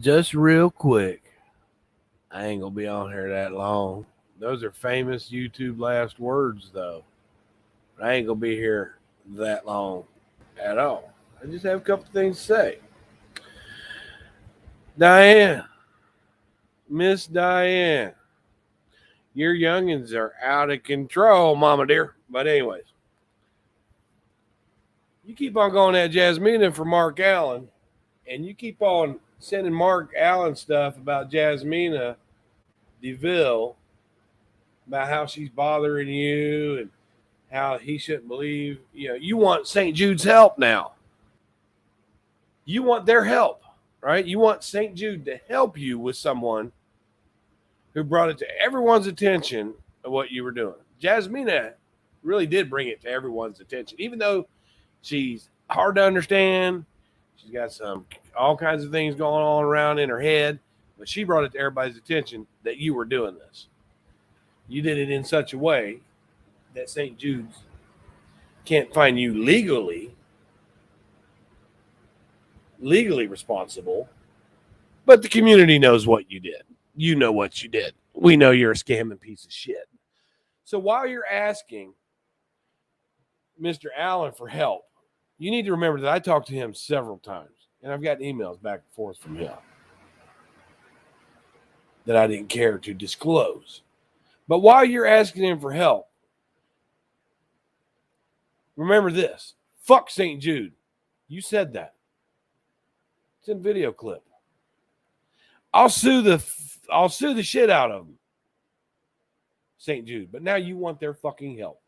Just real quick, I ain't gonna be on here that long. Those are famous YouTube last words, though. I ain't gonna be here that long at all. I just have a couple things to say. Diane, Miss Diane, your youngins are out of control, Mama dear. But anyways, you keep on going at Jasmina for Mark Allen, and you keep on sending Mark Allen stuff about Jasmina DeVille, about how she's bothering you and how he shouldn't believe. You want St. Jude's help now. You want their help, right? You want St. Jude to help you with someone who brought it to everyone's attention of what you were doing. Jasmina really did bring it to everyone's attention, even though she's hard to understand. She's got all kinds of things going on around in her head, but she brought it to everybody's attention that you were doing this. You did it in such a way that St. Jude's can't find you legally responsible, but the community knows what you did. You know what you did. We know you're a scamming piece of shit. So while you're asking Mr. Allen for help, you need to remember that I talked to him several times, and I've got emails back and forth from him that I didn't care to disclose. But while you're asking him for help, remember this. Fuck St. Jude. You said that. It's in video clip. I'll sue the shit out of them, St. Jude. But now you want their fucking help.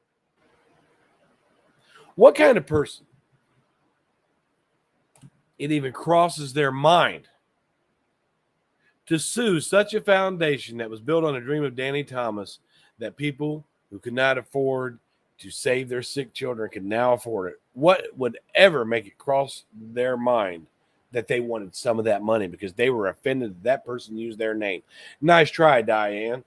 What kind of person it even crosses their mind to sue such a foundation that was built on a dream of Danny Thomas, that people who could not afford to save their sick children can now afford it? What would ever make it cross their mind that they wanted some of that money because they were offended that person used their name? Nice try, Diane.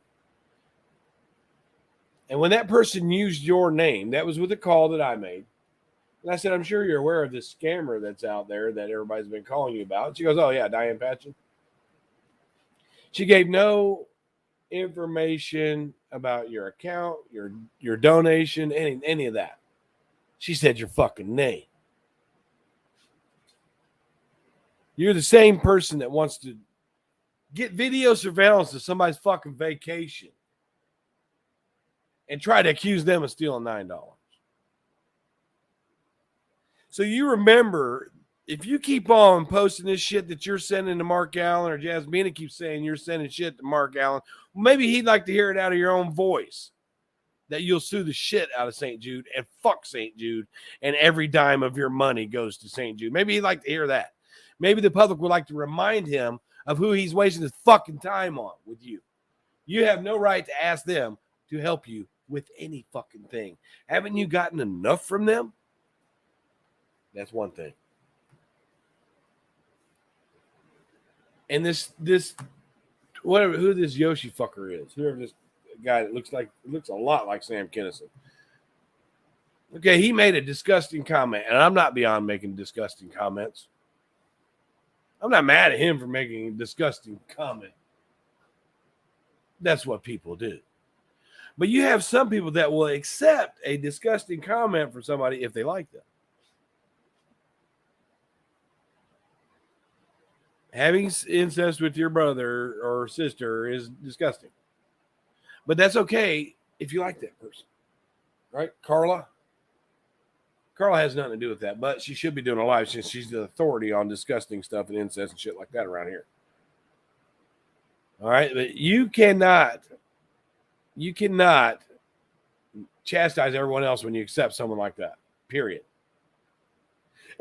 And when that person used your name, that was with a call that I made. And I said, I'm sure you're aware of this scammer that's out there that everybody's been calling you about. She goes, oh, yeah, Diane Patchen. She gave no information about your account, your donation, any of that. She said your fucking name. You're the same person that wants to get video surveillance of somebody's fucking vacation and try to accuse them of stealing $9. So you remember, if you keep on posting this shit that you're sending to Mark Allen, or Jasmina keeps saying you're sending shit to Mark Allen, maybe he'd like to hear it out of your own voice that you'll sue the shit out of St. Jude and fuck St. Jude, and every dime of your money goes to St. Jude. Maybe he'd like to hear that. Maybe the public would like to remind him of who he's wasting his fucking time on with you. You have no right to ask them to help you with any fucking thing. Haven't you gotten enough from them? That's one thing. And this whatever, who this Yoshi fucker is, whoever this guy that looks a lot like Sam Kinison. Okay, he made a disgusting comment, and I'm not beyond making disgusting comments. I'm not mad at him for making a disgusting comment. That's what people do. But you have some people that will accept a disgusting comment from somebody if they like them. Having incest with your brother or sister is disgusting. But that's okay if you like that person. Right? Carla has nothing to do with that, but she should be doing a live since she's the authority on disgusting stuff and incest and shit like that around here. All right? But you cannot chastise everyone else when you accept someone like that. Period.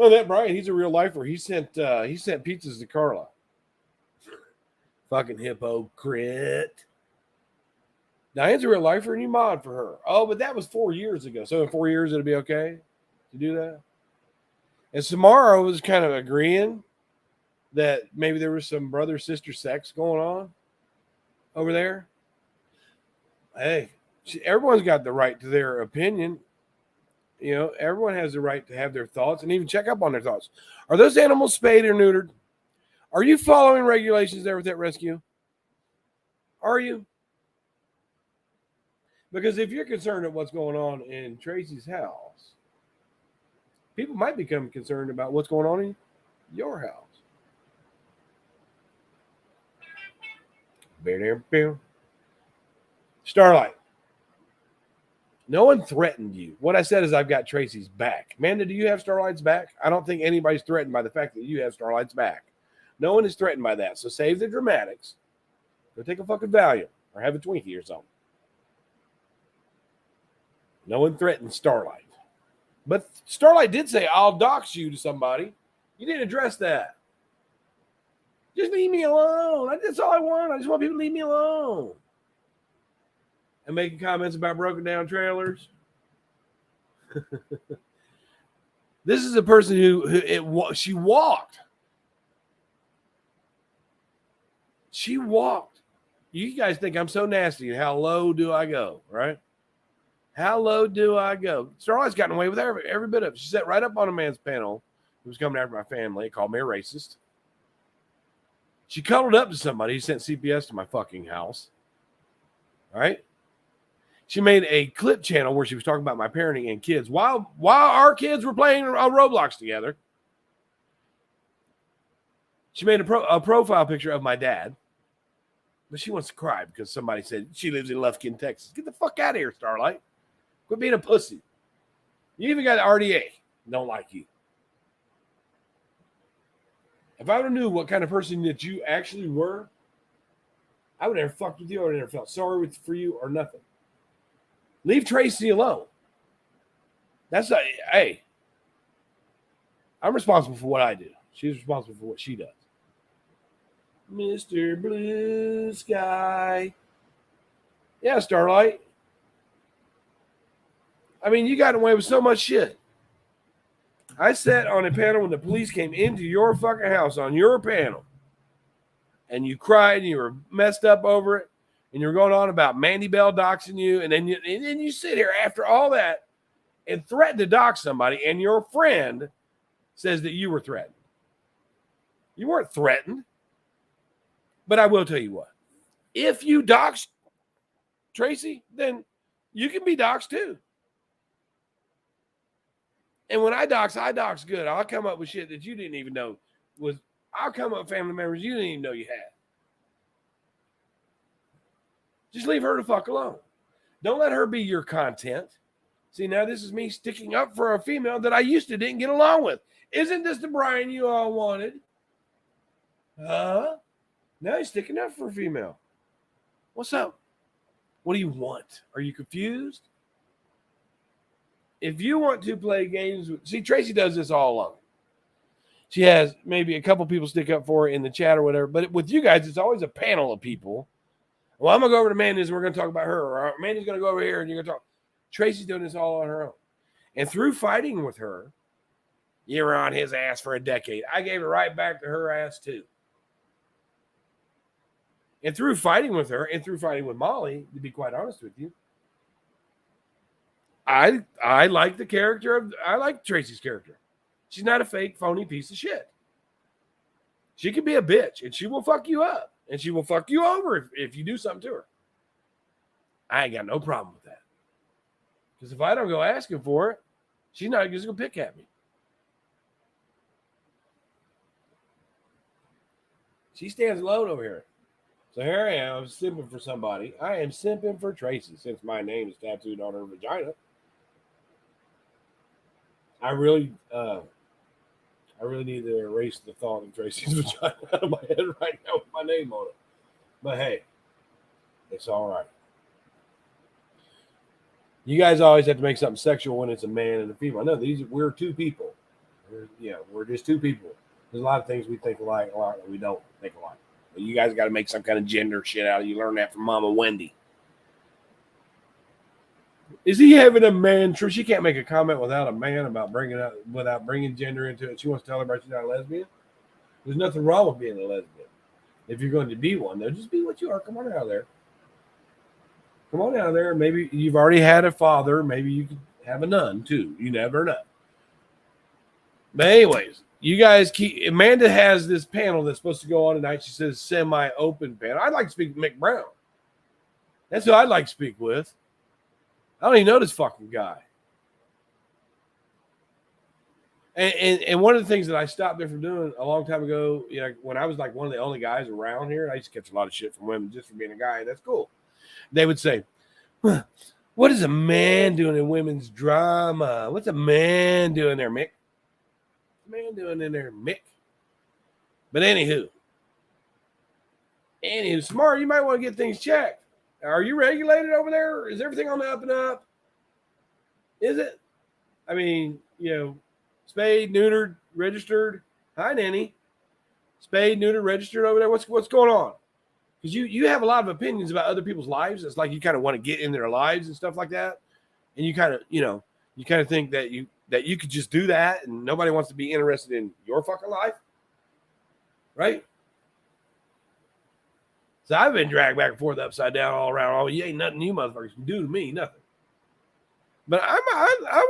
Oh, that Brian, he's a real lifer. He sent pizzas to Carla. Fucking hypocrite. Diane's a real lifer, and you mod for her. Oh, but that was 4 years ago. So in 4 years, it'll be okay to do that. And Samara was kind of agreeing that maybe there was some brother-sister sex going on over there. Hey, everyone's got the right to their opinion. You know, everyone has the right to have their thoughts and even check up on their thoughts. Are those animals spayed or neutered? Are you following regulations there with that rescue? Are you? Because if you're concerned at what's going on in Tracy's house, people might become concerned about what's going on in your house. Starlight. No one threatened you. What I said is I've got Tracy's back. Amanda, do you have Starlight's back? I don't think anybody's threatened by the fact that you have Starlight's back. No one is threatened by that. So save the dramatics. Go take a fucking Valium or have a Twinkie or something. No one threatened Starlight. But Starlight did say, I'll dox you to somebody. You didn't address that. Just leave me alone. That's all I want. I just want people to leave me alone. And making comments about broken down trailers. This is a person she walked. She walked. You guys think I'm so nasty. How low do I go, right? How low do I go? Starlight's gotten away with every bit of it. She sat right up on a man's panel who was coming after my family, called me a racist. She cuddled up to somebody who sent CPS to my fucking house. All right? She made a clip channel where she was talking about my parenting and kids while our kids were playing on Roblox together. She made a profile picture of my dad. But she wants to cry because somebody said she lives in Lufkin, Texas. Get the fuck out of here, Starlight. Quit being a pussy. You even got RDA. Don't like you. If I would have knew what kind of person that you actually were, I would have never fucked with you. I would have never felt sorry for you or nothing. Leave Tracy alone. That's not, hey, I'm responsible for what I do. She's responsible for what she does. Mr. Blue Sky. Yeah, Starlight. I mean, you got away with so much shit. I sat on a panel when the police came into your fucking house on your panel. And you cried and you were messed up over it. And you're going on about Mandy Bell doxing you. And then you sit here after all that and threaten to dox somebody. And your friend says that you were threatened. You weren't threatened. But I will tell you what. If you dox Tracy, then you can be doxed too. And when I dox good. I'll come up with shit that you didn't even know was. I'll come up with family members you didn't even know you had. Just leave her the fuck alone. Don't let her be your content. See, now this is me sticking up for a female that I used to didn't get along with. Isn't this the Bryan you all wanted? Huh? Now he's sticking up for a female. What's up? What do you want? Are you confused? If you want to play games with... See, Tracy does this all alone. She has maybe a couple people stick up for her in the chat or whatever. But with you guys, it's always a panel of people. Well, I'm going to go over to Mandy's and we're going to talk about her. Or Mandy's going to go over here and you're going to talk. Tracy's doing this all on her own. And through fighting with her, you were on his ass for a decade. I gave it right back to her ass too. And through fighting with her and through fighting with Molly, to be quite honest with you, I like the character of... I like Tracy's character. She's not a fake, phony piece of shit. She can be a bitch, and she will fuck you up, and she will fuck you over if you do something to her. I ain't got no problem with that. Because if I don't go asking for it, she's not just going to pick at me. She stands alone over here. So here I am, I'm simping for somebody. I am simping for Tracy, since my name is tattooed on her vagina. I really need to erase the thought of Tracy's vagina out of my head right now with my name on it. But hey, it's all right. You guys always have to make something sexual when it's a man and a female. No, we're two people. We're just two people. There's a lot of things we think alike, a lot that we don't think alike. But you guys got to make some kind of gender shit out of it. You learn that from Mama Wendy. Is he having a man? She can't make a comment without a man without bringing gender into it. She wants to tell everybody she's not a lesbian. There's nothing wrong with being a lesbian. If you're going to be one, though, just be what you are. Come on out of there. Come on out of there. Maybe you've already had a father. Maybe you could have a nun, too. You never know. But anyways, you guys keep. Amanda has this panel that's supposed to go on tonight. She says semi-open panel. I'd like to speak with Mick Brown. That's who I'd like to speak with. I don't even know this fucking guy. And one of the things that I stopped there from doing a long time ago, you know, when I was like one of the only guys around here, I used to catch a lot of shit from women just for being a guy. That's cool. They would say, what is a man doing in women's drama? What's a man doing there, Mick? What's a man doing in there, Mick? But anywho, Smart, you might want to get things checked. Are you regulated over there? Is everything on the up and up? Is it? I mean, you know, spayed, neutered, registered. Hi, Nanny. Spayed, neutered, registered over there. What's going on? Because you have a lot of opinions about other people's lives. It's like you kind of want to get in their lives and stuff like that. And you kind of think that you could just do that and nobody wants to be interested in your fucking life. Right? So I've been dragged back and forth, upside down, all around. Oh, you ain't nothing you motherfuckers can do to me, nothing. But I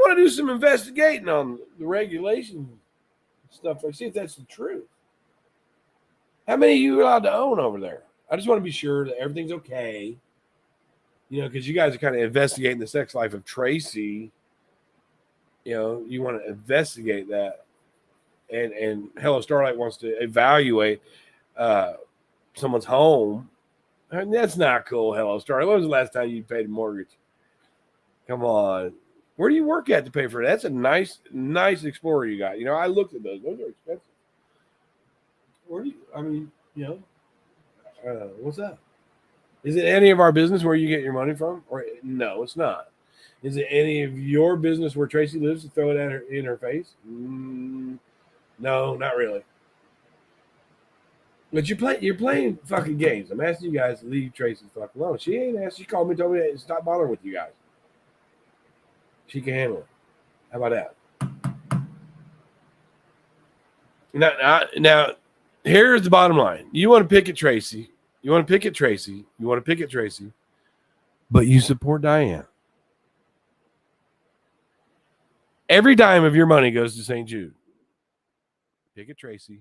want to do some investigating on the regulations and stuff. Like, see if that's the truth. How many of you are allowed to own over there? I just want to be sure that everything's okay. You know, because you guys are kind of investigating the sex life of Tracy. You know, you want to investigate that. And Hello Starlight wants to evaluate someone's home. I mean, that's not cool, Hello Starlight. When was the last time you paid a mortgage? Come on. Where do you work at to pay for it? That's a nice Explorer you got. You know, I looked at those. Those are expensive. Where do you, I mean, you know, what's that? Is it any of our business where you get your money from? Or no, it's not. Is it any of your business where Tracy lives to throw it at her in her face? No, not really. But you're playing fucking games. I'm asking you guys to leave Tracy fuck alone. She ain't asked. She called me, told me to stop bothering with you guys. She can handle it. How about that? Now, here's the bottom line. You want to pick at Tracy. But you support Diane. Every dime of your money goes to St. Jude. Pick at Tracy,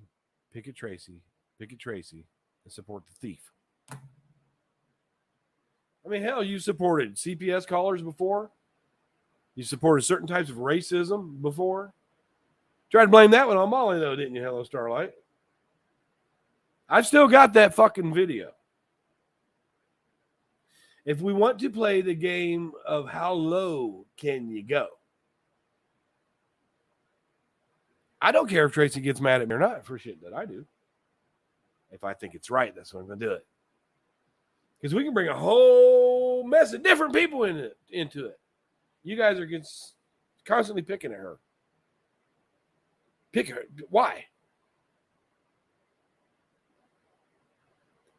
and support the thief. I mean, hell, you supported CPS callers before. You supported certain types of racism before. Tried to blame that one on Molly, though, didn't you, Hello Starlight? I've still got that fucking video. If we want to play the game of how low can you go, I don't care if Tracy gets mad at me or not for shit that I do. If I think it's right, that's when I'm going to do it. Because we can bring a whole mess of different people into it. You guys are constantly picking at her. Pick her. Why?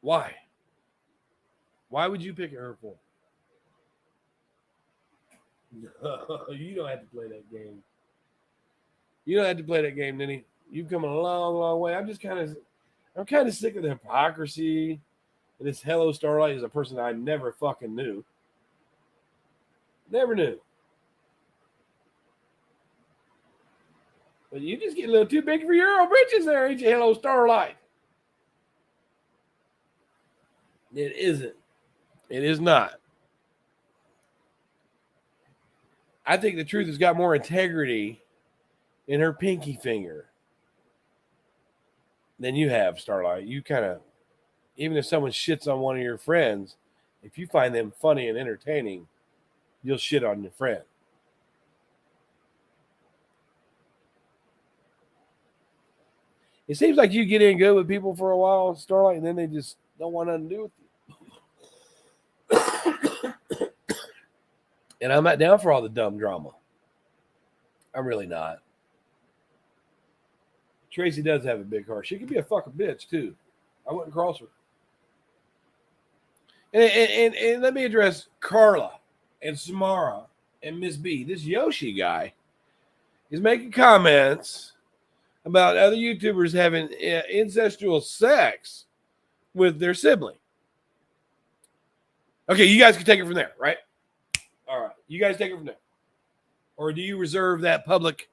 Why? Why would you pick at her for? No, you don't have to play that game. You don't have to play that game, Denny. You've come a long, long way. I'm kind of sick of the hypocrisy. And this Hello Starlight is a person I never fucking knew. Never knew. But you just get a little too big for your own britches there, ain't you, Hello Starlight? It isn't. It is not. I think the truth has got more integrity in her pinky finger than you have, Starlight. You kind of, even if someone shits on one of your friends, if you find them funny and entertaining, you'll shit on your friend. It seems like you get in good with people for a while, Starlight, and then they just don't want nothing to do with you. And I'm not down for all the dumb drama. I'm really not. Tracy does have a big heart. She could be a fucking bitch, too. I wouldn't cross her. And let me address Carla and Samara and Miss B. This Yoshi guy is making comments about other YouTubers having incestual sex with their sibling. Okay, you guys can take it from there, right? All right, you guys take it from there. Or do you reserve that public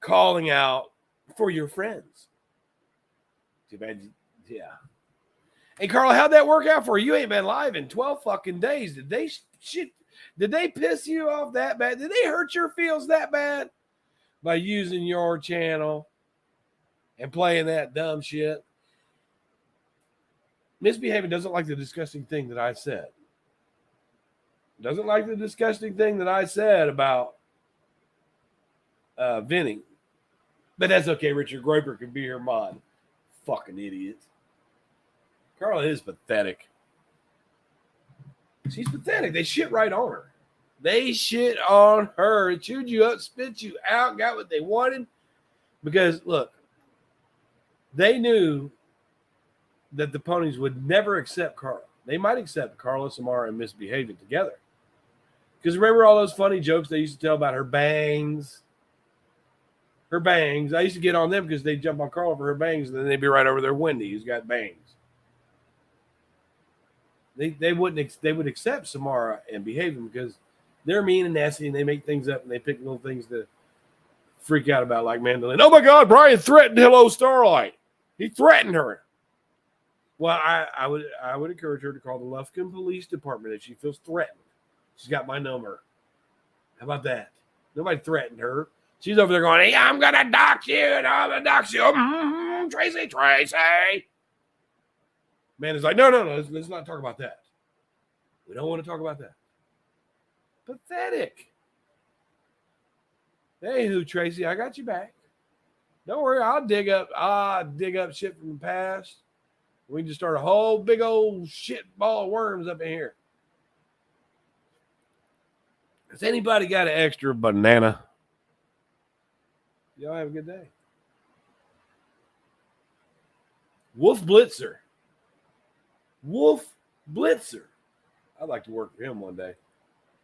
calling out for your friends. Too bad. Yeah. Hey, Carl, how'd that work out for you? You ain't been live in 12 fucking days. Did they piss you off that bad? Did they hurt your feels that bad by using your channel and playing that dumb shit? Misbehaving doesn't like the disgusting thing that I said. Doesn't like the disgusting thing that I said about Vinny. But that's okay. Richard Groper could be her mod. Fucking idiot. Carla is pathetic. She's pathetic. They shit right on her. They shit on her. Chewed you up, spit you out, got what they wanted. Because, look, they knew that the ponies would never accept Carla. They might accept Carla, Samara, and Misbehaving together. Because remember all those funny jokes they used to tell about her bangs? Her bangs. I used to get on them because they'd jump on Carla for her bangs, and then they'd be right over there Wendy, who's got bangs. They would accept Samara and Behaving because they're mean and nasty, and they make things up, and they pick little things to freak out about, like Mandolin. Oh, my God, Brian threatened Hello Starlight. He threatened her. Well, I would encourage her to call the Lufkin Police Department if she feels threatened. She's got my number. How about that? Nobody threatened her. She's over there going, hey, I'm going to dox you, and I'm going to dox you. Tracy. Man is like, no, let's not talk about that. We don't want to talk about that. Pathetic. Hey, Tracy, I got you back. Don't worry, I'll dig up shit from the past. We can just start a whole big old shit ball of worms up in here. Has anybody got an extra banana? Y'all have a good day. Wolf Blitzer. I'd like to work for him one day.